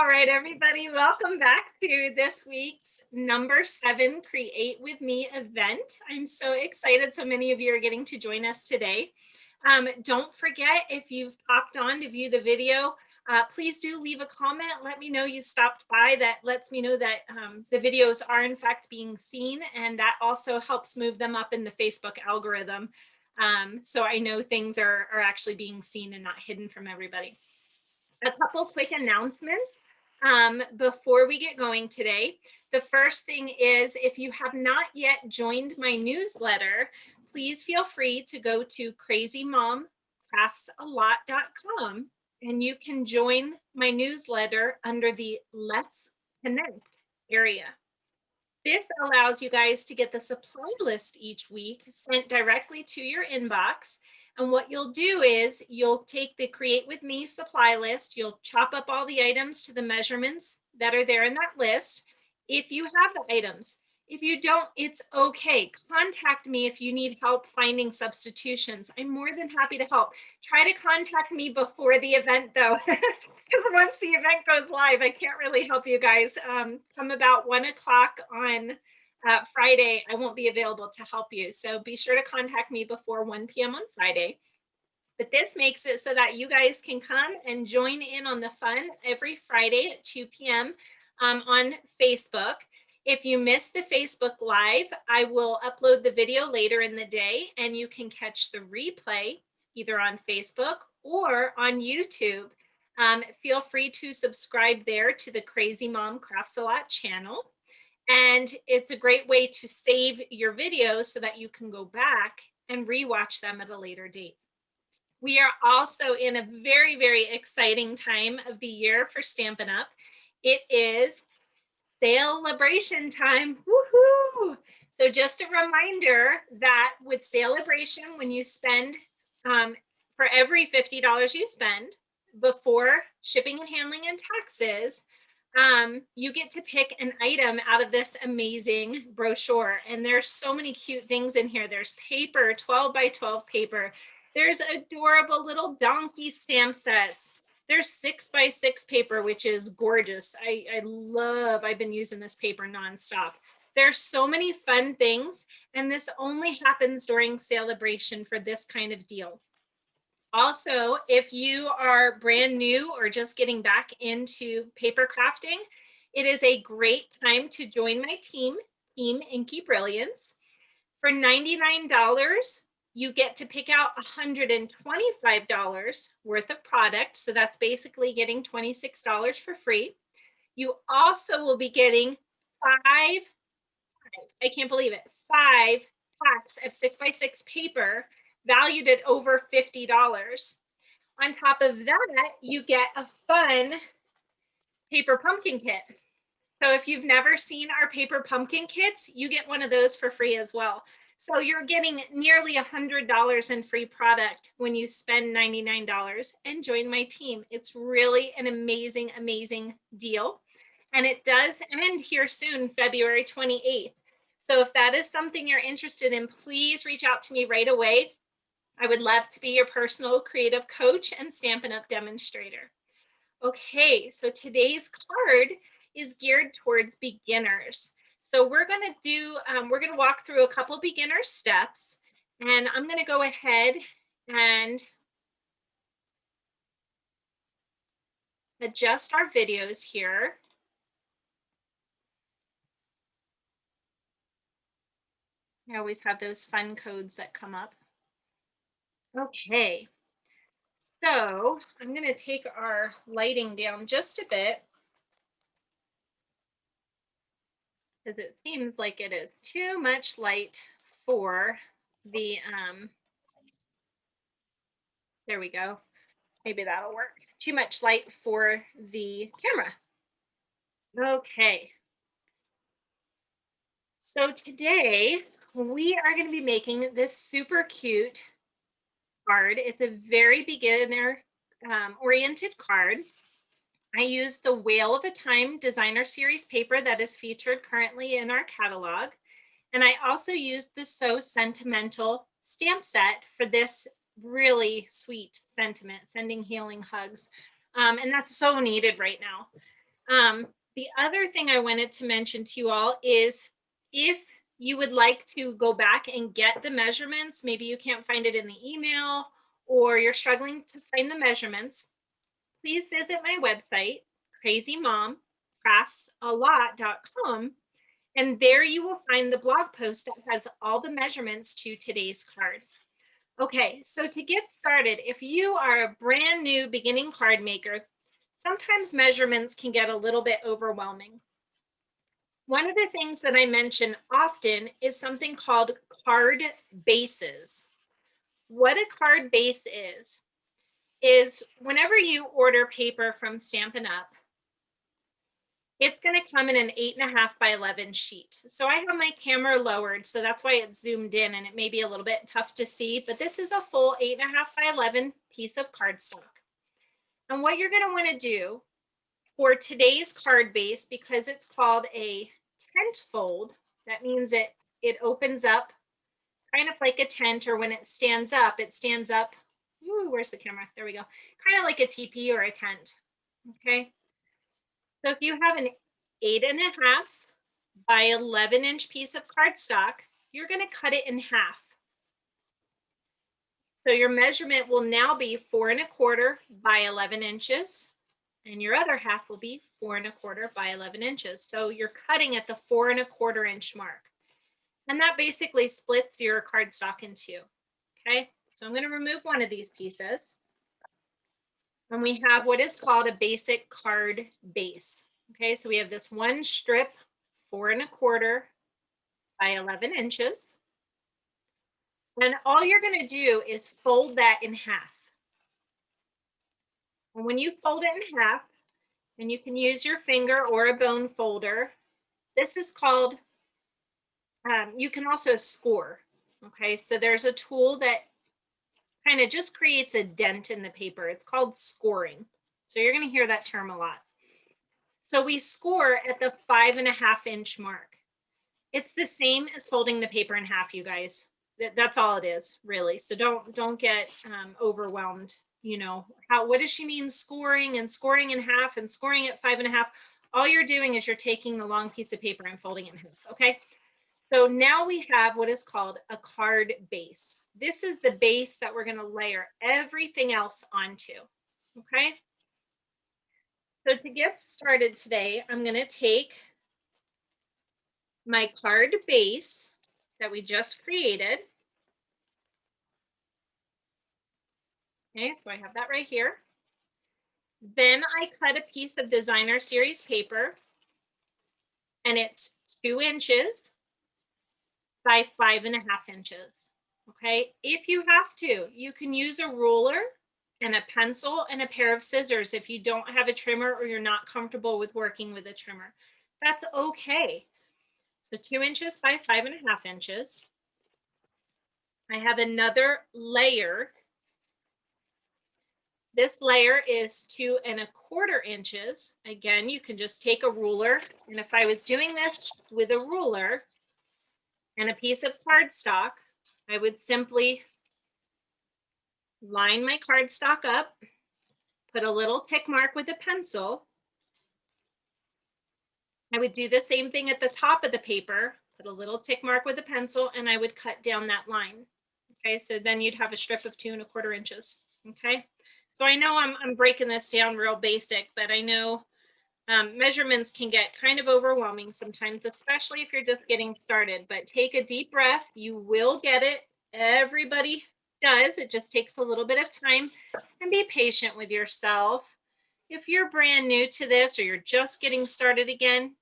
right, everybody, welcome back to this week's number 7 Create With Me event. I'm so excited so many of you are getting to join us today. Don't forget, if you've popped on to view the video, please do leave a comment. Let me know you stopped by. That lets me know that the videos are in fact being seen, and that also helps move them up in the Facebook algorithm. So I know things are actually being seen and not hidden from everybody. A couple quick announcements before we get going today. The first thing is, if you have not yet joined my newsletter, please feel free to go to crazymomcraftsalot.com and you can join my newsletter under the Let's Connect area. This allows you guys to get the supply list each week sent directly to your inbox. And what you'll do is you'll take the Create With Me supply list, you'll chop up all the items to the measurements that are there in that list, if you have the items. If you don't, it's okay. Contact me if you need help finding substitutions. I'm more than happy to help. Try to contact me before the event though, because once the event goes live, I can't really help you guys. Come about 1 o'clock on Friday, I won't be available to help you. So be sure to contact me before 1 p.m. on Friday. But this makes it so that you guys can come and join in on the fun every Friday at 2 p.m. On Facebook. If you miss the Facebook Live, I will upload the video later in the day and you can catch the replay either on Facebook or on YouTube. Feel free to subscribe there to the Crazy Mom Crafts a Lot channel. And it's a great way to save your videos so that you can go back and rewatch them at a later date. We are also in a very, very exciting time of the year for Stampin' Up. It is Sale-libration time. Woohoo! So just a reminder that with Sale-libration, when you spend, for every $50 you spend before shipping and handling and taxes, you get to pick an item out of this amazing brochure. And there's so many cute things in here. There's paper, 12 by 12 paper. There's adorable little donkey stamp sets. There's 6 by 6 paper, which is gorgeous. I've been using this paper nonstop. There's so many fun things, and this only happens during Sale-libration for this kind of deal. Also, if you are brand new or just getting back into paper crafting, it is a great time to join my team Inky Brilliance. For $99, you get to pick out $125 worth of product. So that's basically getting $26 for free. You also will be getting 5 packs of 6 by 6 paper valued at over $50. On top of that, you get a fun paper pumpkin kit. So if you've never seen our paper pumpkin kits, you get one of those for free as well. So you're getting nearly $100 in free product when you spend $99 and join my team. It's really an amazing, amazing deal. And it does end here soon, February 28th. So if that is something you're interested in, please reach out to me right away. I would love to be your personal creative coach and Stampin' Up! Demonstrator. Okay, so today's card is geared towards beginners. So we're going to walk through a couple beginner steps, and I'm going to go ahead and adjust our videos here. I always have those fun codes that come up. Okay, so I'm going to take our lighting down just a bit, because it seems like it is too much light for the, there we go. Maybe that'll work. Too much light for the camera. Okay. So today we are going to be making this super cute card. It's a very beginner oriented card. I used the Whale of a Time Designer Series paper that is featured currently in our catalog. And I also used the So Sentimental stamp set for this really sweet sentiment, sending healing hugs. And that's so needed right now. The other thing I wanted to mention to you all is if you would like to go back and get the measurements, maybe you can't find it in the email or you're struggling to find the measurements, please visit my website, crazymomcraftsalot.com, and there you will find the blog post that has all the measurements to today's card. Okay, so to get started, if you are a brand new beginning card maker, sometimes measurements can get a little bit overwhelming. One of the things that I mention often is something called card bases. What a card base is whenever you order paper from Stampin' Up, it's going to come in an 8.5 by 11 sheet. So I have my camera lowered, so that's why it's zoomed in and it may be a little bit tough to see, but this is a full 8.5 by 11 piece of cardstock. And what you're going to want to do for today's card base, because it's called a tent fold, that means it opens up kind of like a tent, or when it stands up, ooh, where's the camera? There we go. Kind of like a teepee or a tent. Okay. So if you have an 8.5 by 11-inch piece of cardstock, you're going to cut it in half. So your measurement will now be 4.25 by 11 inches, and your other half will be 4.25 by 11 inches. So you're cutting at the 4.25 inch mark. And that basically splits your cardstock in two. Okay, so I'm going to remove one of these pieces. And we have what is called a basic card base. Okay, so we have this one strip, 4.25 by 11 inches. And all you're going to do is fold that in half. And when you fold it in half, and you can use your finger or a bone folder, this is called, you can also score. Okay, so there's a tool that kind of just creates a dent in the paper. It's called scoring. So you're going to hear that term a lot. So we score at the 5.5 inch mark. It's the same as folding the paper in half, you guys. That's all it is, really. So don't get overwhelmed. You know, what does she mean scoring and scoring in half and scoring at 5.5? All you're doing is you're taking the long piece of paper and folding it in half, okay? So now we have what is called a card base. This is the base that we're going to layer everything else onto, okay? So to get started today, I'm going to take my card base that we just created. Okay, so I have that right here. Then I cut a piece of designer series paper, and it's 2 inches by 5.5 inches. Okay, if you have to, you can use a ruler and a pencil and a pair of scissors if you don't have a trimmer or you're not comfortable with working with a trimmer. That's okay. So 2 inches by 5.5 inches. I have another layer. This layer is 2.25 inches. Again, you can just take a ruler, and if I was doing this with a ruler and a piece of cardstock, I would simply line my cardstock up, put a little tick mark with a pencil. I would do the same thing at the top of the paper, put a little tick mark with a pencil, and I would cut down that line. Okay, so then you'd have a strip of 2.25 inches. Okay, so I know I'm breaking this down real basic, but I know measurements can get kind of overwhelming sometimes, especially if you're just getting started. But take a deep breath. You will get it. Everybody does. It just takes a little bit of time, and be patient with yourself. If you're brand new to this or you're just getting started again,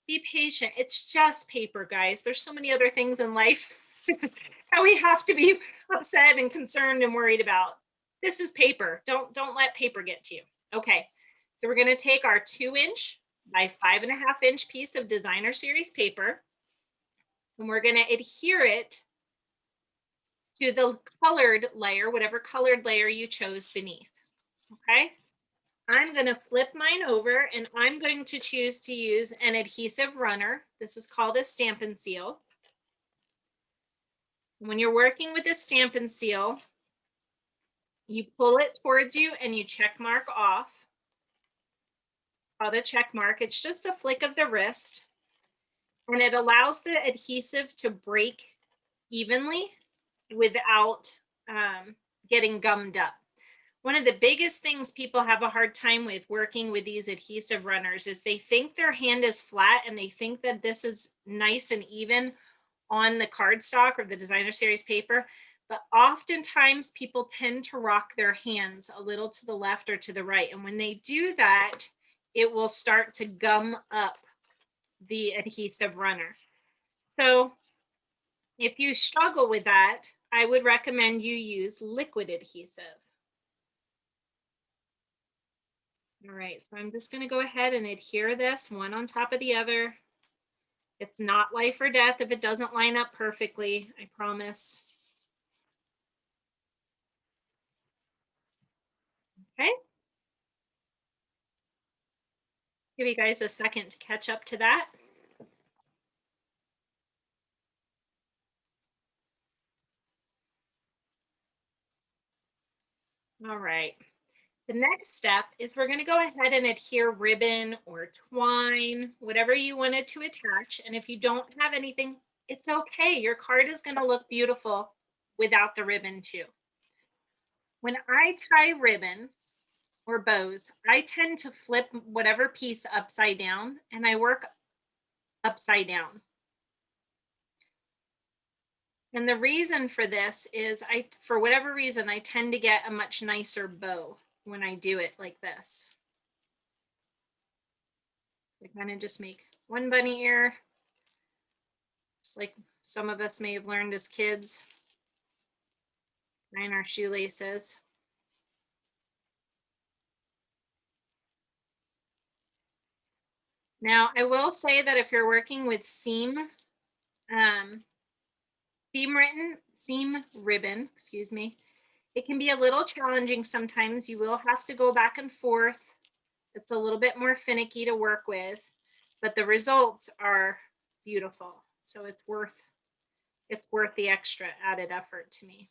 be patient. It's just paper, guys. There's so many other things in life that we have to be upset and concerned and worried about. This is paper. Don't let paper get to you. Okay, so we're going to take our 2 inch by 5.5 inch piece of designer series paper, and we're going to adhere it to the colored layer, whatever colored layer you chose beneath. Okay, I'm going to flip mine over, and I'm going to choose to use an adhesive runner. This is called a Stampin' Seal. When you're working with a Stampin' Seal, you pull it towards you and you check mark off called a check mark. It's just a flick of the wrist, and it allows the adhesive to break evenly without getting gummed up. One of the biggest things people have a hard time with working with these adhesive runners is they think their hand is flat and they think that this is nice and even on the cardstock or the designer series paper. But oftentimes people tend to rock their hands a little to the left or to the right. And when they do that, it will start to gum up the adhesive runner. So if you struggle with that, I would recommend you use liquid adhesive. All right, so I'm just going to go ahead and adhere this one on top of the other. It's not life or death if it doesn't line up perfectly, I promise. Okay. Give you guys a second to catch up to that. All right. The next step is we're going to go ahead and adhere ribbon or twine, whatever you wanted to attach. And if you don't have anything, it's okay. Your card is going to look beautiful without the ribbon too. When I tie ribbon or bows, I tend to flip whatever piece upside down and I work upside down. And the reason for this is for whatever reason, I tend to get a much nicer bow when I do it like this. I kind of just make one bunny ear, just like some of us may have learned as kids. Tying our shoelaces. Now, I will say that if you're working with seam ribbon, excuse me, it can be a little challenging sometimes. You will have to go back and forth. It's a little bit more finicky to work with, but the results are beautiful. So it's worth the extra added effort to me.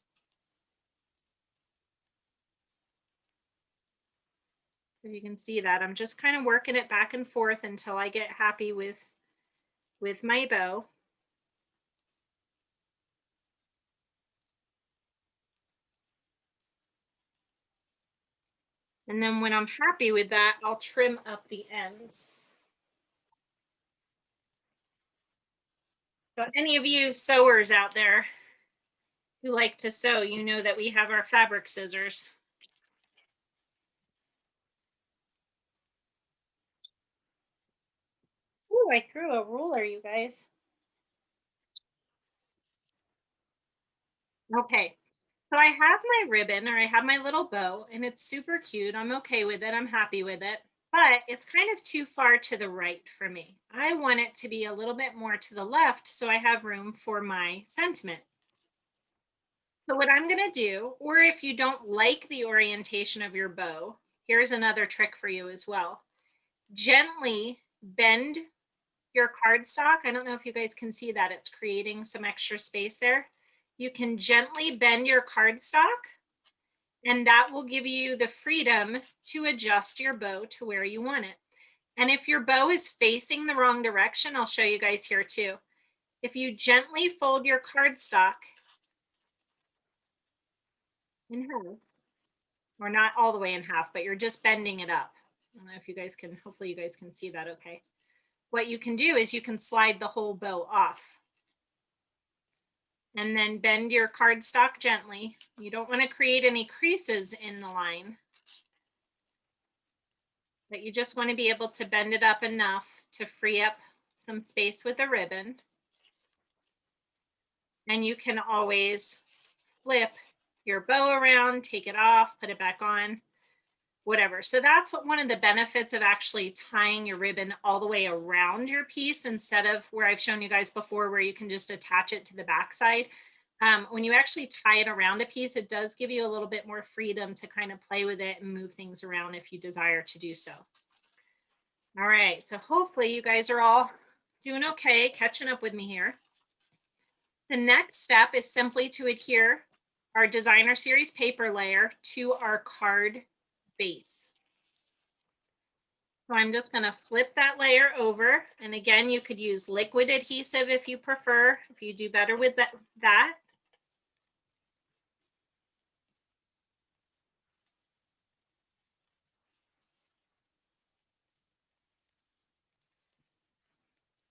So you can see that I'm just kind of working it back and forth until I get happy with my bow. And then when I'm happy with that, I'll trim up the ends. So any of you sewers out there who like to sew, you know that we have our fabric scissors. Ooh, I threw a ruler, you guys. Okay, so I have my ribbon or I have my little bow and it's super cute. I'm okay with it. I'm happy with it, but it's kind of too far to the right for me. I want it to be a little bit more to the left so I have room for my sentiment. So what I'm going to do, or if you don't like the orientation of your bow, here's another trick for you as well. Gently bend your cardstock. I don't know if you guys can see that. It's creating some extra space there. You can gently bend your cardstock, and that will give you the freedom to adjust your bow to where you want it. And if your bow is facing the wrong direction, I'll show you guys here too. If you gently fold your cardstock in half, or not all the way in half, but you're just bending it up. I don't know if you guys can, hopefully you guys can see that okay. What you can do is you can slide the whole bow off. And then bend your cardstock gently. You don't want to create any creases in the line, but you just want to be able to bend it up enough to free up some space with a ribbon. And you can always flip your bow around, take it off, put it back on, whatever. So that's what one of the benefits of actually tying your ribbon all the way around your piece instead of where I've shown you guys before where you can just attach it to the backside. When you actually tie it around a piece, it does give you a little bit more freedom to kind of play with it and move things around if you desire to do so. All right, so hopefully you guys are all doing okay, catching up with me here. The next step is simply to adhere our designer series paper layer to our card base. So I'm just going to flip that layer over. And again, you could use liquid adhesive if you prefer, if you do better with that.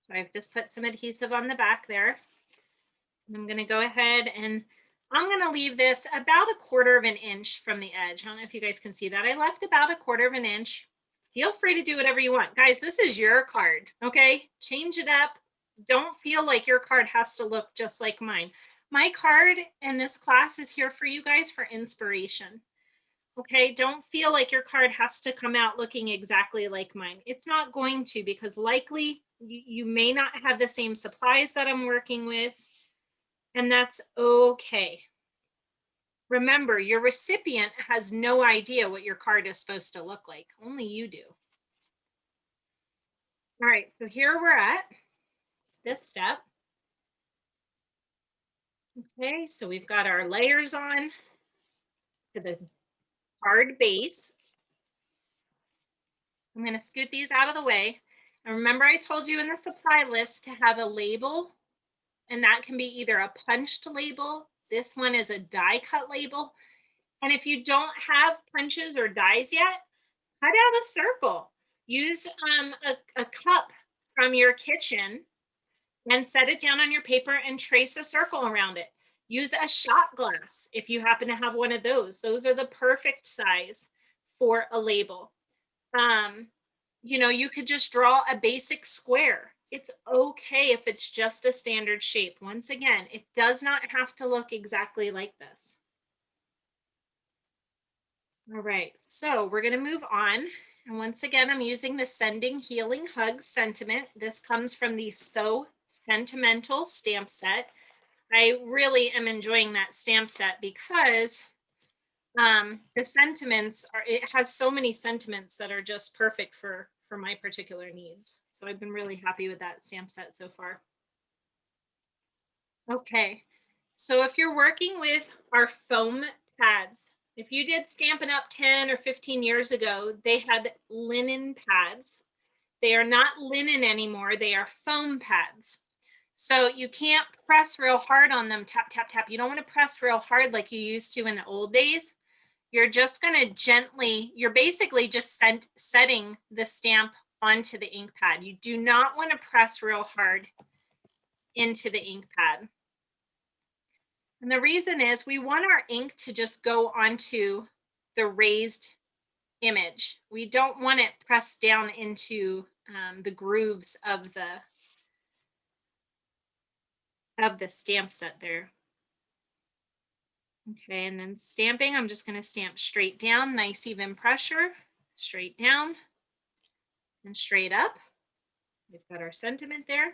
So I've just put some adhesive on the back there. I'm going to go ahead and I'm going to leave this about 1/4 of an inch from the edge. I don't know if you guys can see that. I left about 1/4 of an inch. Feel free to do whatever you want. Guys, this is your card, okay? Change it up. Don't feel like your card has to look just like mine. My card and this class is here for you guys for inspiration. Okay, don't feel like your card has to come out looking exactly like mine. It's not going to, because likely you may not have the same supplies that I'm working with, and that's okay. Remember, your recipient has no idea what your card is supposed to look like. Only you do. All right, so here we're at this step. Okay, so we've got our layers on to the card base. I'm going to scoot these out of the way. And remember, I told you in the supply list to have a label, and that can be either a punched label. This one is a die cut label. And if you don't have punches or dies yet, cut out a circle. Use a cup from your kitchen and set it down on your paper and trace a circle around it. Use a shot glass if you happen to have one of those. Those are the perfect size for a label. You know, you could just draw a basic square. It's okay if it's just a standard shape. Once again, it does not have to look exactly like this. All right, so we're going to move on. And once again, I'm using the Sending Healing Hugs sentiment. This comes from the So Sentimental stamp set. I really am enjoying that stamp set because the sentiments are, it has so many sentiments that are just perfect for my particular needs. So I've been really happy with that stamp set so far. Okay, so if you're working with our foam pads, if you did Stampin' Up 10 or 15 years ago, they had linen pads. They are not linen anymore, they are foam pads. So you can't press real hard on them, tap, tap, tap. You don't want to press real hard like you used to in the old days. You're just going to gently, you're basically just setting the stamp onto the ink pad. You do not want to press real hard into the ink pad. And the reason is we want our ink to just go onto the raised image. We don't want it pressed down into the grooves of the stamp set there. Okay, and then stamping, I'm just going to stamp straight down, nice even pressure, straight down and straight up. We've got our sentiment there.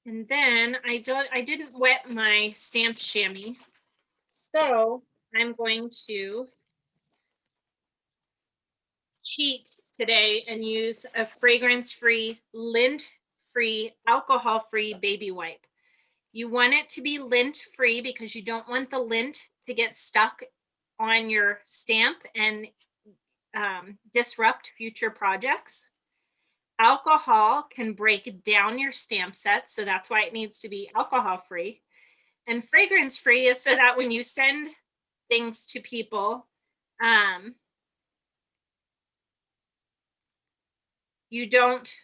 And then I didn't wet my stamp chamois, so I'm going to cheat today and use a fragrance-free, lint-free, alcohol-free baby wipe. You want it to be lint-free because you don't want the lint to get stuck on your stamp and disrupt future projects. Alcohol can break down your stamp set, so that's why it needs to be alcohol-free. And fragrance-free is so that when you send things to people, you don't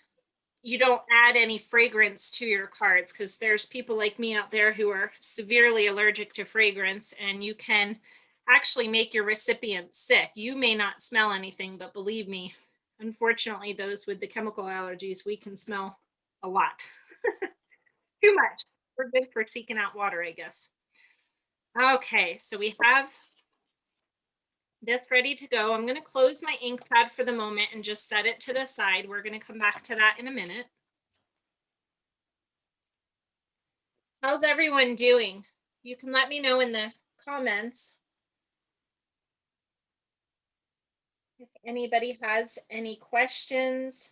add any fragrance to your cards, because there's people like me out there who are severely allergic to fragrance, and you can actually make your recipient sick. You may not smell anything, but believe me, unfortunately, those with the chemical allergies, we can smell a lot. Too much. We're good for seeking out water, I guess. Okay, so we have this ready to go. I'm going to close my ink pad for the moment and just set it to the side. We're going to come back to that in a minute. How's everyone doing? You can let me know in the comments if anybody has any questions.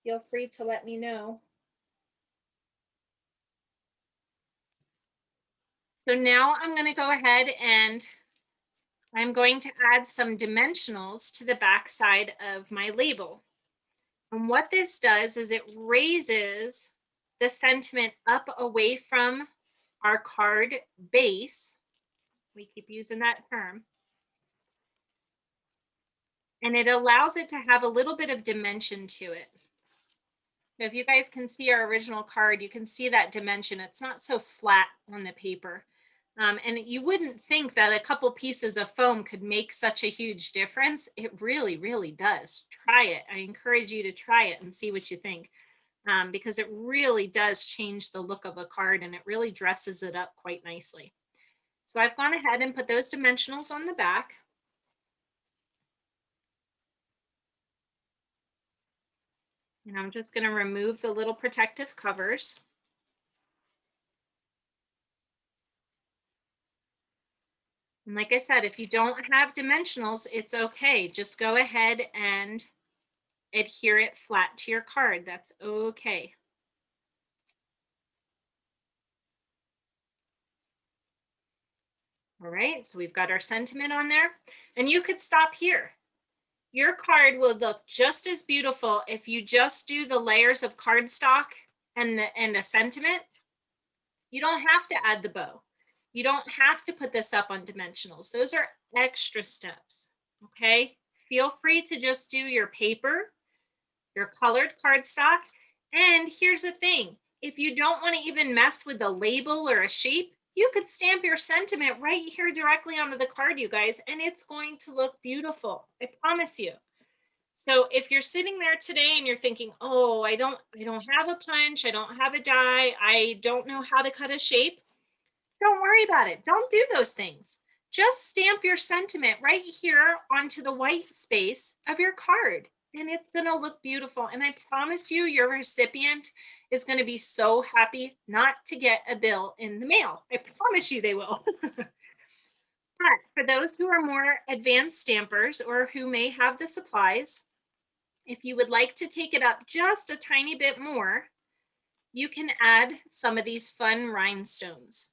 Feel free to let me know. So now I'm going to go ahead and I'm going to add some dimensionals to the back side of my label. And what this does is it raises the sentiment up away from our card base. We keep using that term. And it allows it to have a little bit of dimension to it. So if you guys can see our original card, you can see that dimension. It's not so flat on the paper. And you wouldn't think that a couple pieces of foam could make such a huge difference. It really, really does. Try it. I encourage you to try it and see what you think, because it really does change the look of a card and it really dresses it up quite nicely. So I've gone ahead and put those dimensionals on the back. And I'm just going to remove the little protective covers. And like I said, if you don't have dimensionals, it's okay. Just go ahead and adhere it flat to your card. That's okay. All right, so we've got our sentiment on there. And you could stop here. Your card will look just as beautiful if you just do the layers of cardstock and a sentiment. You don't have to add the bow. You don't have to put this up on dimensionals. Those are extra steps, okay? Feel free to just do your paper, your colored cardstock. And here's the thing, if you don't want to even mess with the label or a shape, you could stamp your sentiment right here directly onto the card, you guys, and it's going to look beautiful. I promise you. So if you're sitting there today and you're thinking, oh, I don't have a punch, I don't have a die, I don't know how to cut a shape, don't worry about it. Don't do those things. Just stamp your sentiment right here onto the white space of your card, and it's going to look beautiful. And I promise you, your recipient is going to be so happy not to get a bill in the mail. I promise you they will. But for those who are more advanced stampers or who may have the supplies, if you would like to take it up just a tiny bit more, you can add some of these fun rhinestones.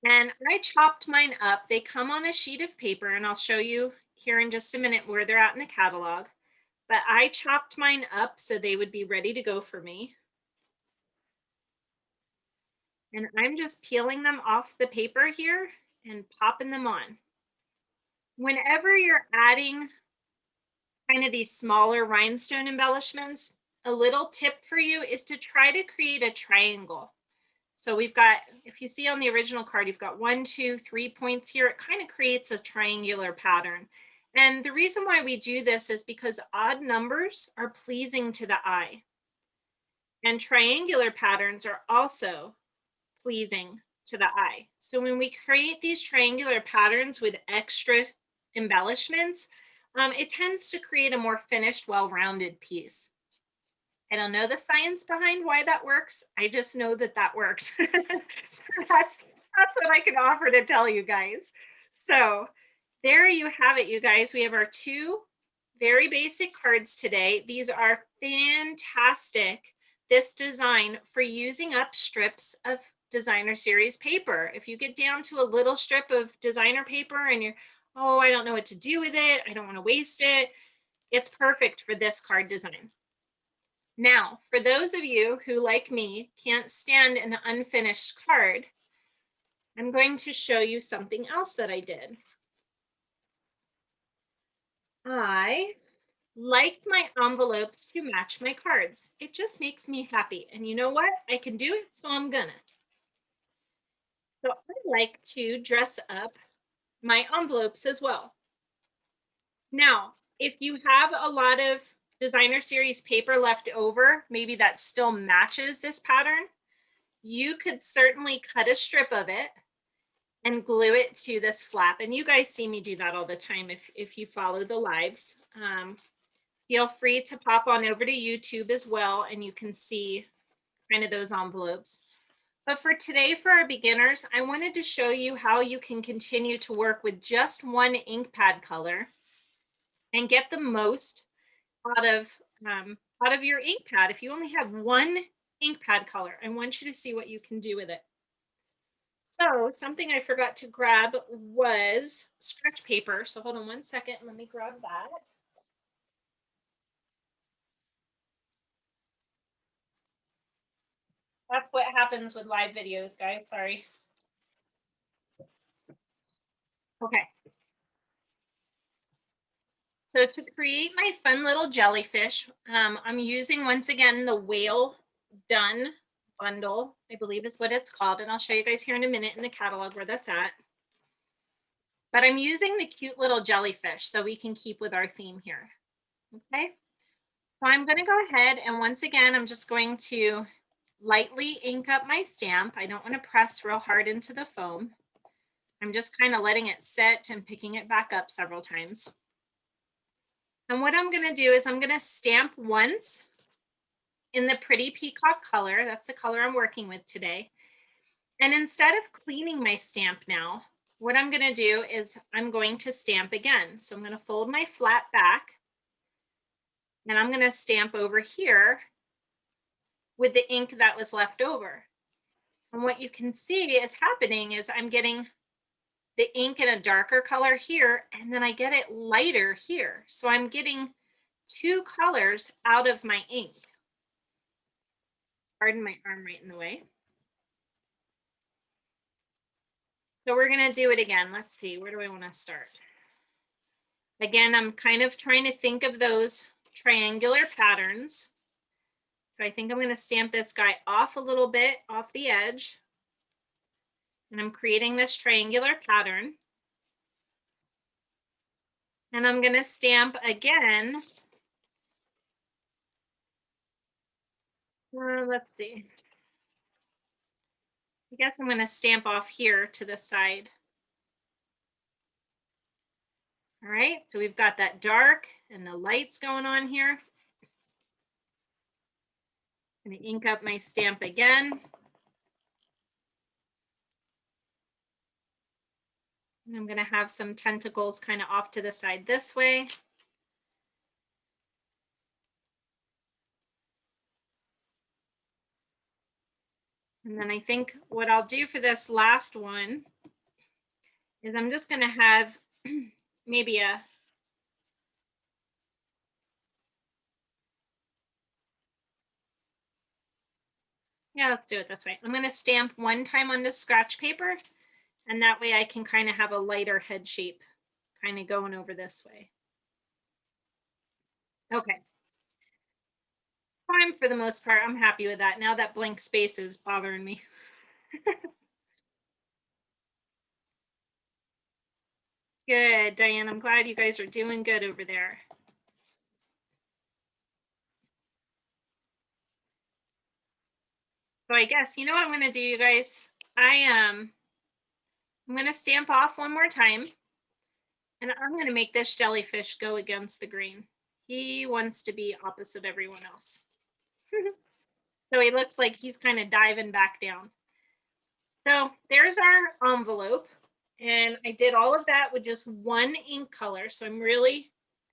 And I chopped mine up. They come on a sheet of paper, and I'll show you here in just a minute where they're at in the catalog. But I chopped mine up so they would be ready to go for me. And I'm just peeling them off the paper here and popping them on. Whenever you're adding kind of these smaller rhinestone embellishments, a little tip for you is to try to create a triangle. So we've got, if you see on the original card, you've got 1, 2, 3 points here. It kind of creates a triangular pattern. And the reason why we do this is because odd numbers are pleasing to the eye. And triangular patterns are also pleasing to the eye. So when we create these triangular patterns with extra embellishments, it tends to create a more finished, well-rounded piece. I don't know the science behind why that works. I just know that that works. So that's what I can offer to tell you guys. So there you have it, you guys. We have our 2 very basic cards today. These are fantastic, this design, for using up strips of designer series paper. If you get down to a little strip of designer paper and you're, oh, I don't know what to do with it, I don't want to waste it, it's perfect for this card design. Now, for those of you who, like me, can't stand an unfinished card, I'm going to show you something else that I did. I liked my envelopes to match my cards. It just makes me happy. And you know what? I can do it, so I'm gonna. So I like to dress up my envelopes as well. Now, if you have a lot of designer series paper left over, maybe that still matches this pattern, you could certainly cut a strip of it and glue it to this flap. And you guys see me do that all the time if you follow the lives. Feel free to pop on over to YouTube as well, and you can see kind of those envelopes. But for today, for our beginners, I wanted to show you how you can continue to work with just one ink pad color and get the most out of your ink pad. If you only have one ink pad color, I want you to see what you can do with it. So something I forgot to grab was stretch paper. So hold on one second. Let me grab that. That's what happens with live videos, guys. Sorry. Okay. So to create my fun little jellyfish, I'm using once again the Whale Done bundle, I believe is what it's called. And I'll show you guys here in a minute in the catalog where that's at. But I'm using the cute little jellyfish so we can keep with our theme here. Okay. So I'm going to go ahead and once again, I'm just going to lightly ink up my stamp. I don't want to press real hard into the foam. I'm just kind of letting it sit and picking it back up several times. And what I'm going to do is I'm going to stamp once in the pretty peacock color. That's the color I'm working with today. And instead of cleaning my stamp now, what I'm going to do is I'm going to stamp again. So I'm going to fold my flat back and I'm going to stamp over here with the ink that was left over. And what you can see is happening is I'm getting the ink in a darker color here, and then I get it lighter here. So I'm getting two colors out of my ink. Pardon my arm right in the way. So we're going to do it again. Let's see, where do I want to start? Again, I'm kind of trying to think of those triangular patterns. So I think I'm going to stamp this guy off a little bit off the edge. And I'm creating this triangular pattern. And I'm going to stamp again. Let's see. I guess I'm going to stamp off here to the side. All right, so we've got that dark and the lights going on here. I'm going to ink up my stamp again. And I'm going to have some tentacles kind of off to the side this way. And then I think what I'll do for this last one is I'm just going to have maybe a let's do it this way. I'm going to stamp one time on the scratch paper, and that way I can kind of have a lighter head shape kind of going over this way. Okay. Fine, for the most part, I'm happy with that. Now that blank space is bothering me. Good, Diane. I'm glad you guys are doing good over there. So I guess, you know what I'm going to do, you guys? I'm going to stamp off one more time, and I'm going to make this jellyfish go against the green. He wants to be opposite everyone else. So he looks like he's kind of diving back down. So there's our envelope. And I did all of that with just one ink color. So I'm really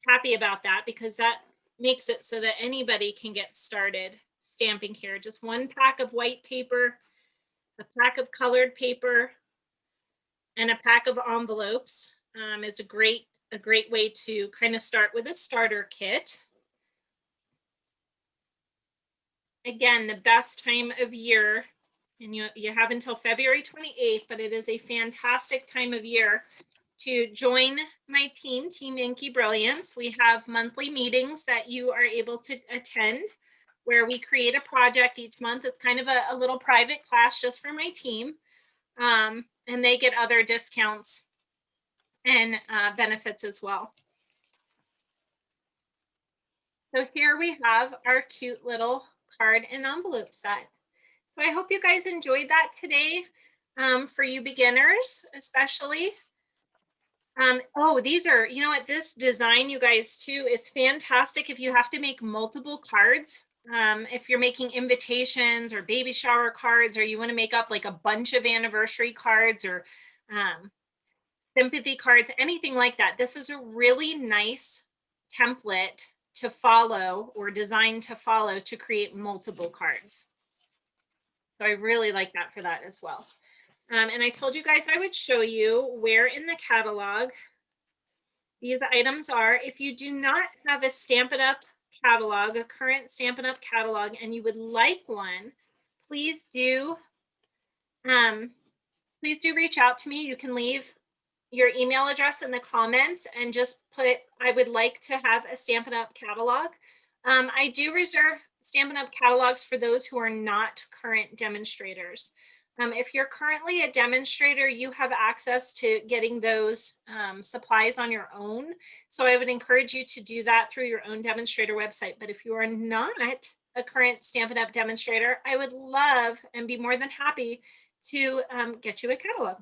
happy about that because that makes it so that anybody can get started stamping here. Just one pack of white paper, a pack of colored paper, and a pack of envelopes is a great way to kind of start with a starter kit. Again, the best time of year, and you have until February 28th, but it is a fantastic time of year to join my team, Team Inky Brilliance. We have monthly meetings that you are able to attend where we create a project each month. It's kind of a little private class just for my team. And they get other discounts and benefits as well. So here we have our cute little card and envelope set. So I hope you guys enjoyed that today. For you beginners, especially. Oh, these are, you know what, this design, you guys, too, is fantastic if you have to make multiple cards. If you're making invitations or baby shower cards, or you want to make up like a bunch of anniversary cards or sympathy cards, anything like that. This is a really nice template to follow or design to follow to create multiple cards. So I really like that for that as well. And I told you guys I would show you where in the catalog these items are. If you do not have a Stampin' Up! Catalog, a current Stampin' Up! Catalog, and you would like one, please do reach out to me. You can leave your email address in the comments and just put, I would like to have a Stampin' Up! Catalog. I do reserve Stampin' Up! Catalogs for those who are not current demonstrators. If you're currently a demonstrator, you have access to getting those supplies on your own. So I would encourage you to do that through your own demonstrator website. But if you are not a current Stampin' Up! Demonstrator, I would love and be more than happy to get you a catalog.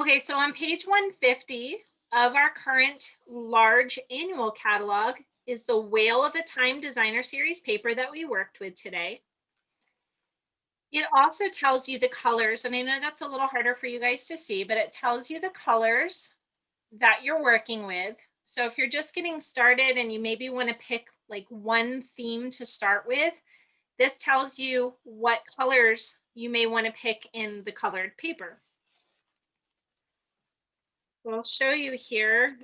Okay, so on page 150 of our current large annual catalog is the Whale of a Time Designer Series paper that we worked with today. It also tells you the colors, and I know that's a little harder for you guys to see, but it tells you the colors that you're working with. So if you're just getting started and you maybe want to pick like one theme to start with, this tells you what colors you may want to pick in the colored paper. So I'll show you here.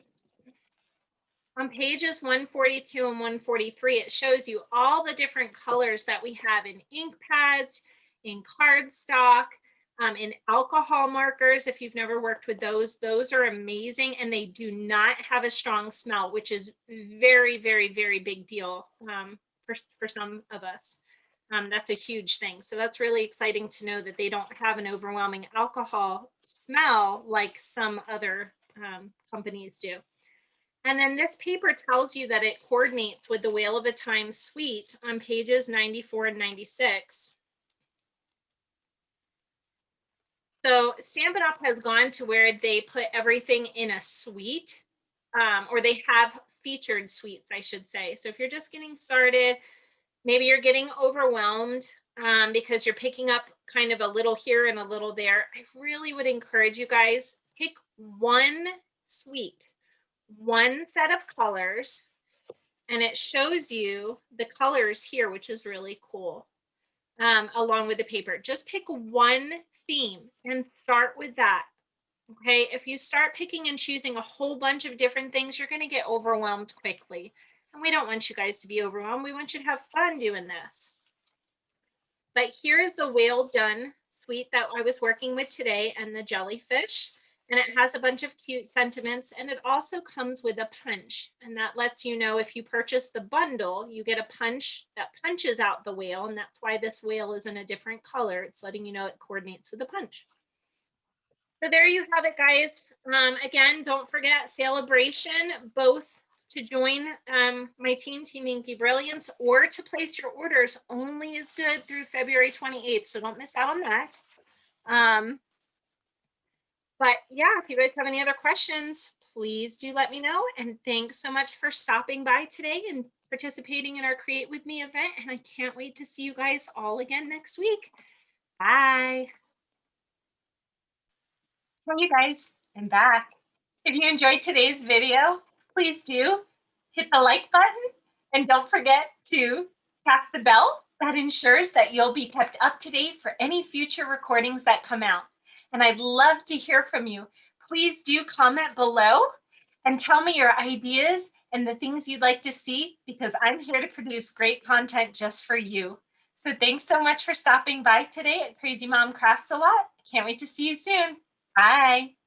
On pages 142 and 143, it shows you all the different colors that we have in ink pads, in cardstock, in alcohol markers. If you've never worked with those are amazing, and they do not have a strong smell, which is very, very, very big deal for some of us. That's a huge thing. So that's really exciting to know that they don't have an overwhelming alcohol smell like some other companies do. And then this paper tells you that it coordinates with the Whale of a Time suite on pages 94 and 96. So Stampin' Up! Has gone to where they put everything in a suite, or they have featured suites, I should say. So if you're just getting started, maybe you're getting overwhelmed because you're picking up kind of a little here and a little there, I really would encourage you guys, pick one suite, one set of colors, and it shows you the colors here, which is really cool, along with the paper. Just pick one theme and start with that. Okay, if you start picking and choosing a whole bunch of different things, you're going to get overwhelmed quickly. And we don't want you guys to be overwhelmed. We want you to have fun doing this. But here is the Whale Done suite that I was working with today, and the Jellyfish. And it has a bunch of cute sentiments, and it also comes with a punch. And that lets you know if you purchase the bundle, you get a punch that punches out the whale. And that's why this whale is in a different color. It's letting you know it coordinates with the punch. So there you have it, guys. Again, don't forget Celebration, both to join my team, Team Inky Brilliance, or to place your orders only is good through February 28th. So don't miss out on that. But yeah, if you guys have any other questions, please do let me know. And thanks so much for stopping by today and participating in our Create With Me event. And I can't wait to see you guys all again next week. Bye. Hey, you guys, I'm back. If you enjoyed today's video, please do hit the like button and don't forget to tap the bell. That ensures that you'll be kept up to date for any future recordings that come out. And I'd love to hear from you. Please do comment below and tell me your ideas and the things you'd like to see, because I'm here to produce great content just for you. So thanks so much for stopping by today at Crazy Mom Crafts a Lot. Can't wait to see you soon. Bye.